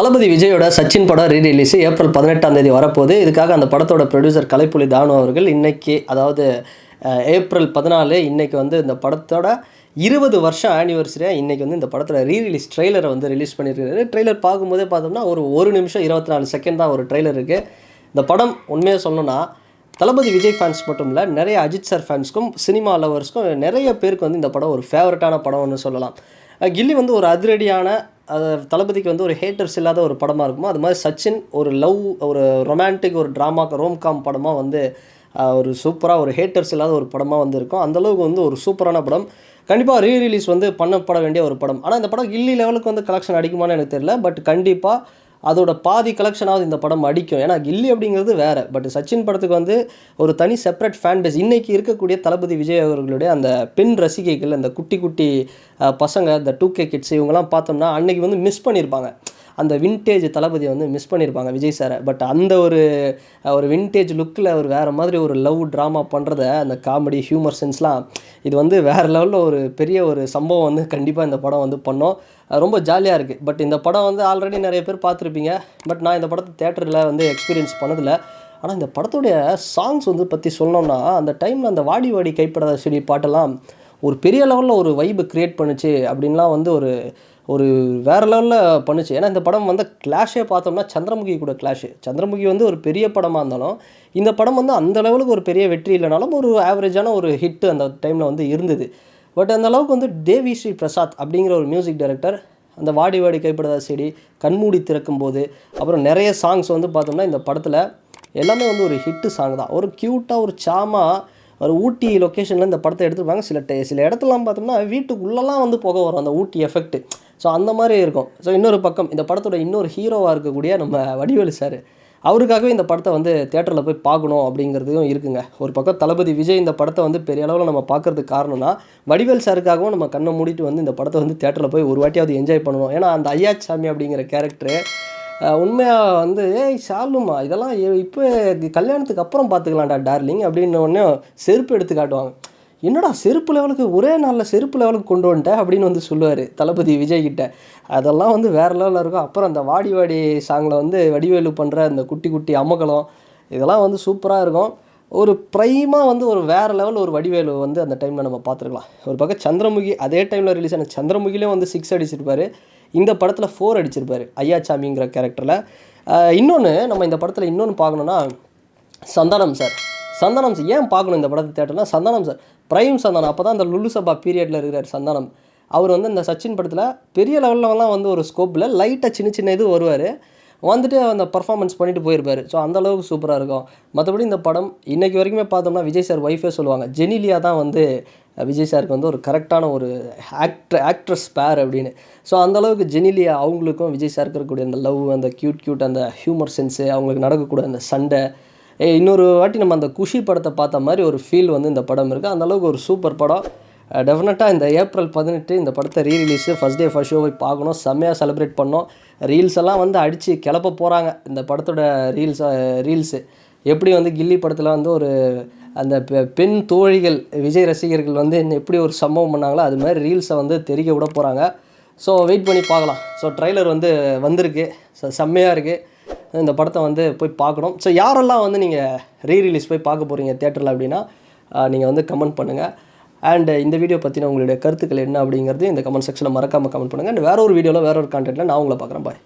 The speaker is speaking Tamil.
தளபதி விஜயோட சச்சின் படம் ரீரிலீஸ் ஏப்ரல் 18ஆம் தேதி வரப்போகுது. இதுக்காக அந்த படத்தோட ப்ரொடியூசர் கலைப்புலி தானு அவர்கள் இன்னைக்கு, அதாவது ஏப்ரல் 14 இன்னைக்கு வந்து இந்த படத்தோட 20 வருஷம் ஆனிவர்சரியாக இன்றைக்கி வந்து இந்த படத்தோட ரீரிலீஸ் ட்ரெய்லரை வந்து ரிலீஸ் பண்ணியிருக்காரு. ட்ரெய்லர் பார்க்கும்போதே பார்த்தோம்னா ஒரு நிமிஷம் 24 செகண்ட் தான் ஒரு ட்ரெய்லர் இருக்குது. இந்த படம் உண்மையாக சொல்லணும்னா தளபதி விஜய் ஃபேன்ஸ் மட்டும் இல்லை, நிறைய அஜித் சார் ஃபேன்ஸ்க்கும் சினிமா லவர்ஸ்க்கும் நிறைய பேருக்கு வந்து இந்த படம் ஒரு ஃபேவரட்டான படம்னு சொல்லலாம். கில்லி வந்து ஒரு அதிரடியான தளபதிக்கு வந்து ஒரு ஹேட்டர்ஸ் இல்லாத ஒரு படமாக இருக்குமோ, அது மாதிரி சச்சின் ஒரு ஒரு ரொமான்டிக் ஒரு ட்ராமாக்கு ரோம்காம் படமாக வந்து ஒரு சூப்பராக ஒரு ஹேட்டர்ஸ் இல்லாத ஒரு படமாக வந்து இருக்கும். அந்தளவுக்கு வந்து ஒரு சூப்பரான படம். கண்டிப்பாக ரீரிலீஸ் வந்து பண்ணப்பட வேண்டிய ஒரு படம். ஆனால் இந்த படம் கில்லி லெவலுக்கு வந்து கலெக்ஷன் அடிக்குமான்னு எனக்கு தெரியல. பட் கண்டிப்பாக அதோட பாதி கலெக்ஷனாவது இந்த படம் அடிக்கும். ஏன்னா கில்லி அப்படிங்கிறது வேறு. பட் சச்சின் படத்துக்கு வந்து ஒரு தனி செப்பரேட் ஃபேன் பேஸ். இன்றைக்கி இருக்கக்கூடிய தளபதி விஜய் அவர்களுடைய அந்த பெண் ரசிகைகள், அந்த குட்டி குட்டி பசங்க, இந்த 2K கிட்ஸ், இவங்கெல்லாம் பார்த்தோம்னா அன்றைக்கி வந்து மிஸ் பண்ணியிருப்பாங்க. அந்த வின்டேஜ் தளபதியை வந்து மிஸ் பண்ணியிருப்பாங்க விஜய் சாரை. பட் அந்த ஒரு வின்டேஜ் லுக்கில் ஒரு வேறு மாதிரி ஒரு லவ் ட்ராமா பண்ணுறத, அந்த காமெடி ஹியூமர் சென்ஸ்லாம், இது வந்து வேறு லெவலில் ஒரு பெரிய ஒரு சம்பவம் வந்து கண்டிப்பாக இந்த படம் வந்து பண்ணோம். ரொம்ப ஜாலியாக இருக்குது. பட் இந்த படம் வந்து ஆல்ரெடி நிறைய பேர் பார்த்துருப்பீங்க. பட் நான் இந்த படத்தை தேட்டரில் வந்து எக்ஸ்பீரியன்ஸ் பண்ணதில்லை. ஆனால் இந்த படத்துடைய சாங்ஸ் வந்து பற்றி சொல்லணும்னா, அந்த டைமில் அந்த வாடி வாடி கைப்படாத செடி பாட்டெல்லாம் ஒரு பெரிய லெவலில் ஒரு வைபு க்ரியேட் பண்ணுச்சு அப்படின்லாம் வந்து ஒரு வேறு லெவலில் பண்ணுச்சு. ஏன்னா இந்த படம் வந்து கிளாஷே பார்த்தோம்னா சந்திரமுகி கூட கிளாஷு. சந்திரமுகி வந்து ஒரு பெரிய படமாக இருந்தாலும் இந்த படம் வந்து அந்த லெவலுக்கு ஒரு பெரிய வெற்றி இல்லைனாலும் ஒரு ஆவரேஜான ஒரு ஹிட்டு அந்த டைமில் வந்து இருந்தது. பட் அந்த அளவுக்கு வந்து தேவி ஸ்ரீ பிரசாத் அப்படிங்கிற ஒரு மியூசிக் டைரக்டர் அந்த வாடி வாடி கைப்படாத செடி, கண்மூடி திறக்கும் போது, அப்புறம் நிறைய சாங்ஸ் வந்து பார்த்தோம்னா இந்த படத்தில் எல்லாமே வந்து ஒரு ஹிட்டு சாங் தான். ஒரு க்யூட்டாக ஒரு ஒரு ஊட்டி லொக்கேஷனில் இந்த படத்தை எடுத்துருப்பாங்க. சில இடத்துலாம் பார்த்தோம்னா வீட்டுக்குள்ளெல்லாம் வந்து புகை வரும், அந்த ஊட்டி எஃபெக்ட்டு. ஸோ அந்த மாதிரி இருக்கும். ஸோ இன்னொரு பக்கம் இந்த படத்தோட இன்னொரு ஹீரோவாக இருக்கக்கூடிய நம்ம வடிவேலு சார், அவருக்காகவே இந்த படத்தை வந்து தேட்டரில் போய் பார்க்கணும் அப்படிங்கிறதும் இருக்குங்க. ஒரு பக்கம் தளபதி விஜய் இந்த படத்தை வந்து பெரிய அளவில் நம்ம பார்க்குறதுக்கு காரணம்னா, வடிவேல் சாருக்காகவும் நம்ம கண்ணை மூடிட்டு வந்து இந்த படத்தை வந்து தேட்டரில் போய் ஒரு வாட்டியாவது என்ஜாய் பண்ணணும். ஏன்னா அந்த ஐயாச்சாமி அப்படிங்கிற கேரக்டரு உண்மையாக வந்து ஷாலுமா இதெல்லாம் இப்போ கல்யாணத்துக்கு அப்புறம் பார்த்துக்கலாம்டா டார்லிங் அப்படின்னு ஒன்று செருப்பு எடுத்து காட்டுவாங்க. என்னடா செருப்பு லெவலுக்கு ஒரே நாளில் செருப்பு லெவலுக்கு கொண்டு வந்துட்டேன் அப்படின்னு வந்து சொல்லுவார் தளபதி விஜய்கிட்ட. அதெல்லாம் வந்து வேறு லெவலில் இருக்கும். அப்புறம் அந்த வாடி வாடி சாங்கில் வந்து வடிவேலு பண்ணுற அந்த குட்டி குட்டி அமகலம், இதெல்லாம் வந்து சூப்பராக இருக்கும். ஒரு ப்ரைமாக வந்து ஒரு வேறு லெவல் ஒரு வடிவேலு வந்து அந்த டைமில் நம்ம பார்த்துருக்கலாம். ஒரு பக்கம் சந்திரமுகி அதே டைமில் ரிலீஸ் ஆன சந்திரமுகிலே வந்து 6 அடிச்சிருப்பார். இந்த படத்தில் 4 அடிச்சிருப்பார் ஐயாச்சாமிங்கிற கேரக்டரில். இன்னொன்று நம்ம இந்த படத்தில் இன்னொன்று பார்க்கணுன்னா, சந்தானம் சார் ஏன் பார்க்கணும் இந்த படத்தை தேட்டர்னா, சந்தானம் சார் ப்ரைம் சந்தானம். அப்போ தான் அந்த லுலு சபா பீரியடில் இருக்கிறார் சந்தானம். அவர் வந்து இந்த சச்சின் படத்தில் பெரிய லெவல்லலாம் வந்து ஒரு ஸ்கோப்பில் லைட்டாக சின்ன இது வருவார், வந்துட்டு அந்த பர்ஃபார்மன்ஸ் பண்ணிட்டு போயிருப்பார். ஸோ அந்தளவுக்கு சூப்பராக இருக்கும். மற்றபடி இந்த படம் இன்றைக்கி வரைக்குமே பார்த்தோம்னா விஜய் சார் ஒய்ஃபே சொல்லுவாங்க, ஜெனிலியா தான் வந்து விஜய் சாருக்கு வந்து ஒரு கரெக்டான ஒரு ஆக்ட்ரஸ் பேர் அப்படின்னு. ஸோ அந்தளவுக்கு ஜெனிலியா அவங்களுக்கும் விஜய் சாருக்கு இருக்கக்கூடிய அந்த லவ், அந்த க்யூட் அந்த ஹியூமர் சென்ஸு, அவங்களுக்கு நடக்கக்கூடிய அந்த சண்டை, இன்னொரு வாட்டி நம்ம அந்த குஷி படத்தை பார்த்த மாதிரி ஒரு ஃபீல் வந்து இந்த படம் இருக்குது. அந்தளவுக்கு ஒரு சூப்பர் படம். டெஃபினட்டாக இந்த ஏப்ரல் 18 இந்த படத்தை ரீரிலீஸு ஃபஸ்ட் டே ஃபஸ்ட் ஷோ போய் பார்க்கணும். செம்மையாக செலிப்ரேட் பண்ணோம். ரீல்ஸ் எல்லாம் வந்து அடித்து கிளப்ப போகிறாங்க இந்த படத்தோட ரீல்ஸு. எப்படி வந்து கில்லி படத்தில் வந்து ஒரு அந்த பெண் தோழிகள் விஜய் ரசிகர்கள் வந்து எப்படி ஒரு சம்பவம் பண்ணாங்களோ அது மாதிரி ரீல்ஸை வந்து தெரிக்க விட போகிறாங்க. ஸோ வெயிட் பண்ணி பார்க்கலாம். ஸோ ட்ரெய்லர் வந்து வந்திருக்கு. ஸோ செம்மையாக இருக்குது. இந்த படத்தை வந்து போய் பார்க்கணும். ஸோ யாரெல்லாம் வந்து நீங்கள் ரீரிலீஸ் போய் பார்க்க போகிறீங்க தேட்டரில் அப்படின்னா நீங்கள் வந்து கமெண்ட் பண்ணுங்கள். அண்ட் இந்த வீடியோ பற்றின உங்களுடைய கருத்துக்கள் என்ன அப்படிங்கிறது இந்த கமெண்ட் செக்ஷனில் மறக்காமல் கமெண்ட் பண்ணுங்கள். அண்ட் வேறு ஒரு வீடியோவில் வேறு ஒரு கான்டென்ட்டில் நான் உங்களை பார்க்குறேன். பாய்.